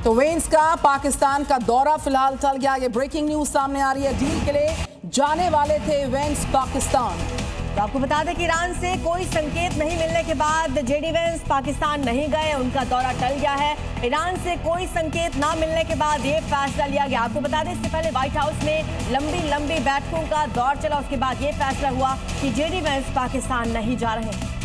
तो वेंस का पाकिस्तान का दौरा फिलहाल टल गया। ये ब्रेकिंग न्यूज सामने आ रही है। डील के लिए जाने वाले थे वेंस पाकिस्तान। तो आपको बता दें कि ईरान से कोई संकेत नहीं मिलने के बाद जेडी वेंस पाकिस्तान नहीं गए, उनका दौरा टल गया है। ईरान से कोई संकेत ना मिलने के बाद ये फैसला लिया गया। आपको बता दें इससे पहले व्हाइट हाउस में लंबी बैठकों का दौर चला, उसके बाद ये फैसला हुआ कि जेडी वेंस पाकिस्तान नहीं जा रहे हैं।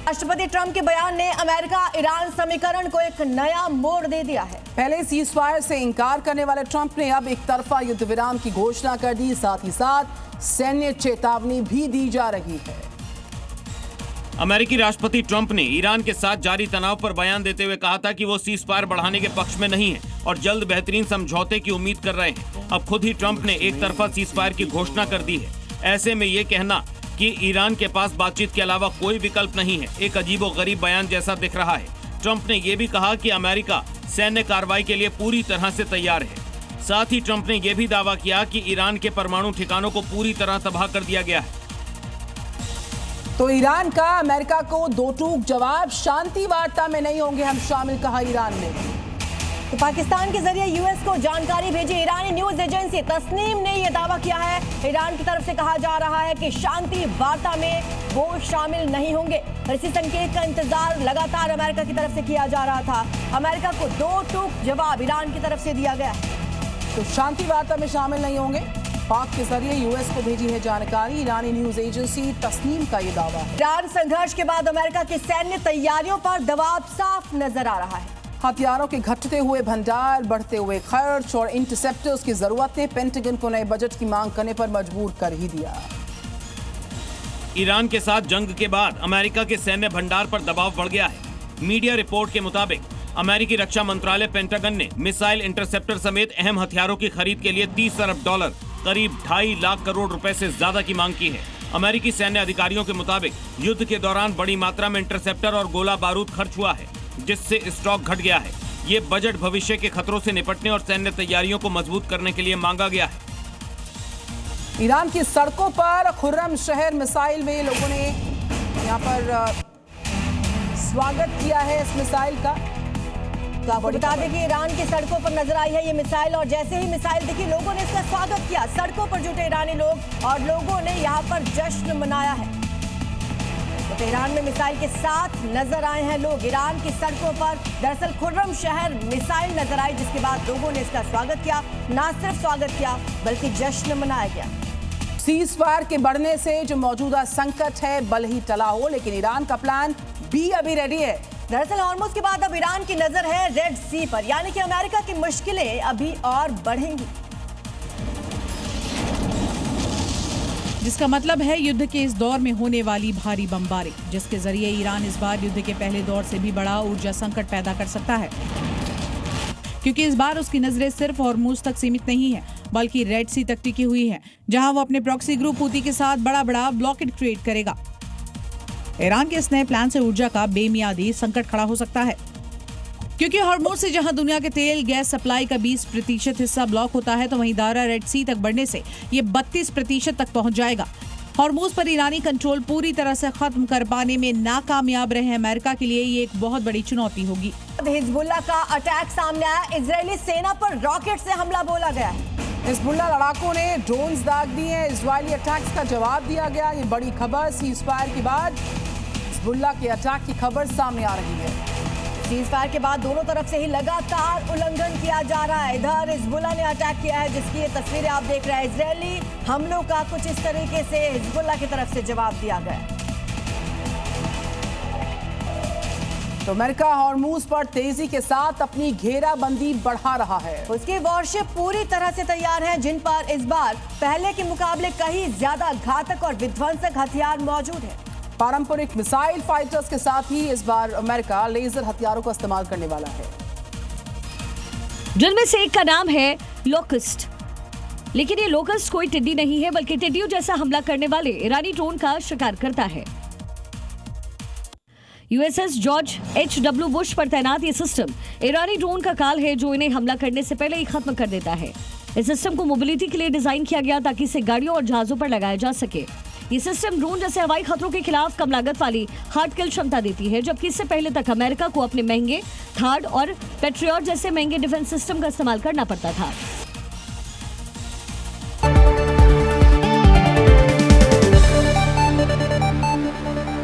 राष्ट्रपति ट्रंप के बयान ने अमेरिका ईरान समीकरण को एक नया मोड़ दे दिया है। पहले सीज़फायर से इंकार करने वाले ट्रंप ने अब एक तरफा युद्ध विराम की घोषणा कर दी। साथ ही साथ सैन्य चेतावनी भी दी जा रही है। अमेरिकी राष्ट्रपति ट्रंप ने ईरान के साथ जारी तनाव पर बयान देते हुए कहा था कि वो सीज़फायर बढ़ाने के पक्ष में नहीं है और जल्द बेहतरीन समझौते की उम्मीद कर रहे हैं। अब खुद ही ट्रंप ने एक तरफा सीज़फायर की घोषणा कर दी है। ऐसे में ये कहना कि ईरान के पास बातचीत के अलावा कोई विकल्प नहीं है, एक अजीबोगरीब बयान जैसा दिख रहा है। ट्रंप ने यह भी कहा कि अमेरिका सैन्य कार्रवाई के लिए पूरी तरह से तैयार है। साथ ही ट्रंप ने यह भी दावा किया कि ईरान के परमाणु ठिकानों को पूरी तरह तबाह कर दिया गया है। तो ईरान का अमेरिका को दो टूक जवाब, शांति वार्ता में नहीं होंगे हम शामिल, कहा ईरान ने। तो पाकिस्तान के जरिए यूएस को जानकारी भेजी ईरानी न्यूज एजेंसी तस्नीम ने यह दावा किया है। ईरान की तरफ से कहा जा रहा है कि शांति वार्ता में वो शामिल नहीं होंगे। इसी संकेत का इंतजार लगातार अमेरिका की तरफ से किया जा रहा था। अमेरिका को दो टूक जवाब ईरान की तरफ से दिया गया है। तो शांति वार्ता में शामिल नहीं होंगे। पाक के जरिए यूएस को भेजी है जानकारी ईरानी न्यूज एजेंसी तस्नीम का ये दावा है। ईरान संघर्ष के बाद अमेरिका की सैन्य तैयारियों पर दबाव साफ नजर आ रहा है। हथियारों के घटते हुए भंडार, बढ़ते हुए खर्च और इंटरसेप्टर्स की जरूरत ने पेंटागन को नए बजट की मांग करने पर मजबूर कर ही दिया। ईरान के साथ जंग के बाद अमेरिका के सैन्य भंडार पर दबाव बढ़ गया है। मीडिया रिपोर्ट के मुताबिक अमेरिकी रक्षा मंत्रालय पेंटागन ने मिसाइल इंटरसेप्टर समेत अहम हथियारों की खरीद के लिए $30 अरब, करीब 2.5 लाख करोड़ रुपए से ज्यादा की मांग की है। अमेरिकी सैन्य अधिकारियों के मुताबिक युद्ध के दौरान बड़ी मात्रा में इंटरसेप्टर और गोला बारूद खर्च हुआ है, जिससे स्टॉक घट गया है। ये बजट भविष्य के खतरों से निपटने और सैन्य तैयारियों को मजबूत करने के लिए मांगा गया है। ईरान की सड़कों पर खुर्रम शहर मिसाइल में लोगों ने यहाँ पर स्वागत किया है इस मिसाइल का। तो आपको बता दें कि ईरान की सड़कों पर नजर आई है ये मिसाइल, और जैसे ही मिसाइल दिखी लोगों ने इसका स्वागत किया। सड़कों पर जुटे ईरानी लोग और लोगों ने यहाँ पर जश्न मनाया है। तो ईरान में मिसाइल के साथ नजर आए हैं लोग। ईरान की सड़कों पर दरअसल खुर्रम शहर मिसाइल नजर आई, जिसके बाद लोगों ने इसका स्वागत किया। ना सिर्फ स्वागत किया बल्कि जश्न मनाया गया। सीज़फायर के बढ़ने से जो मौजूदा संकट है बल ही टला हो, लेकिन ईरान का प्लान भी अभी रेडी है। दरअसल हॉर्मुज़ के बाद अब ईरान की नजर है रेड सी पर, यानी कि अमेरिका की मुश्किलें अभी और बढ़ेंगी। जिसका मतलब है युद्ध के इस दौर में होने वाली भारी बमबारी, जिसके जरिए ईरान इस बार युद्ध के पहले दौर से भी बड़ा ऊर्जा संकट पैदा कर सकता है, क्योंकि इस बार उसकी नजरें सिर्फ हॉर्मुज़ तक सीमित नहीं है बल्कि रेड सी तक टिकी हुई है, जहां वो अपने प्रॉक्सी ग्रुप हूती के साथ बड़ा ब्लॉकेड क्रिएट करेगा। ईरान के इस नए प्लान से ऊर्जा का बेमियादी संकट खड़ा हो सकता है, क्योंकि हॉर्मुज़ से जहां दुनिया के तेल गैस सप्लाई का 20% हिस्सा ब्लॉक होता है, तो वहीं दायरा रेड सी तक बढ़ने से ये 32% तक पहुंच जाएगा। हॉर्मुज़ पर ईरानी कंट्रोल पूरी तरह से खत्म कर पाने में नाकामयाब रहे अमेरिका के लिए ये एक बहुत बड़ी चुनौती होगी। हिजबुल्लाह का अटैक सामने आया। इजरायली सेना पर रॉकेट से हमला बोला गया है। हिजबुल्लाह लड़ाकों ने ड्रोन्स दाग दिए हैं। इजरायली अटैक्स का जवाब दिया गया। ये बड़ी खबर, सीज़फायर के बाद हिजबुल्लाह के अटैक की खबर सामने आ रही है। सीज़फायर के बाद दोनों तरफ से ही लगातार उल्लंघन किया जा रहा है। इधर हिजबुल्लाह ने अटैक किया है, जिसकी ये तस्वीरें आप देख रहे हैं। इजरायली हमलों का कुछ इस तरीके से हिजबुल्लाह की तरफ से जवाब दिया गया। तो अमेरिका हॉर्मुज़ पर तेजी के साथ अपनी घेराबंदी बढ़ा रहा है। उसके वॉरशिप पूरी तरह से तैयार हैं, जिन पर इस बार पहले के मुकाबले कहीं ज्यादा घातक और विध्वंसक हथियार मौजूद हैं। पारंपरिक मिसाइल फाइटर्स के साथ ही इस बार अमेरिका लेजर हथियारों का इस्तेमाल करने वाला है, जिनमें से एक का नाम है लोकस्ट। लेकिन ये लोकस्ट कोई टिड्डी नहीं है, बल्कि टिड्डियों जैसा हमला करने वाले ईरानी ड्रोन का शिकार करता है। USS George H.W. बुश पर तैनात ये सिस्टम ईरानी ड्रोन का काल है, जो इन्हें हमला करने से पहले ही खत्म कर देता है। इस सिस्टम को मोबिलिटी के लिए डिजाइन किया गया ताकि इसे गाड़ियों और जहाजों पर लगाया जा सके। ये सिस्टम ड्रोन जैसे हवाई खतरों के खिलाफ कम लागत वाली हार्ड किल क्षमता देती है, जबकि इससे पहले तक अमेरिका को अपने महंगे थार्ड और पेट्रियट जैसे महंगे डिफेंस सिस्टम का इस्तेमाल करना पड़ता था।